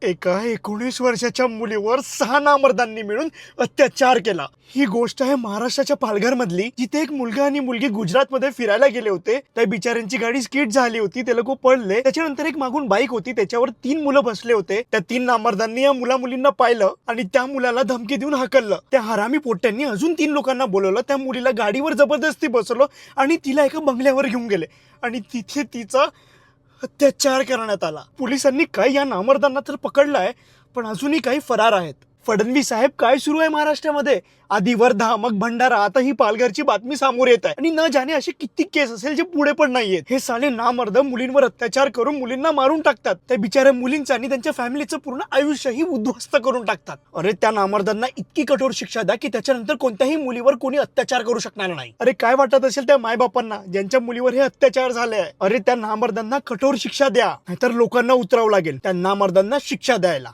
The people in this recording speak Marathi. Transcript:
एका 19 वर्षाच्या मुलीवर 6 नामर्दांनी मिळून अत्याचार केला। ही गोष्ट आहे महाराष्ट्राच्या पालघर मधली, जिथे एक मुलगा आणि मुलगी गुजरात मध्ये फिरायला गेले होते। त्या बिचाऱ्यांची गाडी स्किड झाली होती, ते लोक पडले। त्याच्यानंतर एक मागून बाईक होती, त्याच्यावर 3 मुलं बसले होते। त्या 3 नामर्दांनी या मुला मुलींना पाहिलं आणि त्या मुलाला धमकी देऊन हाकललं। त्या हरामी पोट्यांनी अजून 3 लोकांना बोलवलं, त्या मुलीला गाडीवर जबरदस्ती बसवलं आणि तिला एका बंगल्यावर घेऊन गेले आणि तिथे तिचा अत्याचार करण्यात आला। पोलिसांनी काही या नामर्दांना तर पकडलाय, पण अजूनही काही फरार आहेत। फडणवीस साहेब, काय सुरू आहे महाराष्ट्रामध्ये? आधी वर्धा, मग भंडारा, आता ही पालघरची बातमी समोर येत आहे आणि न जाणे असे किती केस असेल जे पुढे पण नाहीयेत। हे साले नामर्द मुलींवर अत्याचार करून मुलींना मारून टाकतात। त्या बिचाऱ्या मुलींचं आणि त्यांच्या फॅमिलीचं पूर्ण आयुष्यही उद्ध्वस्त करून टाकतात। अरे त्या नामर्दांना इतकी कठोर शिक्षा द्या की त्याच्यानंतर कोणत्याही मुलीवर कोणी अत्याचार करू शकणार नाही। अरे काय वाटत असेल त्या मायबापांना ज्यांच्या मुलीवर हे अत्याचार झाले आहे? अरे त्या नामर्दांना कठोर शिक्षा द्या, नाहीतर लोकांना उतरावं लागेल त्या नामर्दांना शिक्षा द्यायला।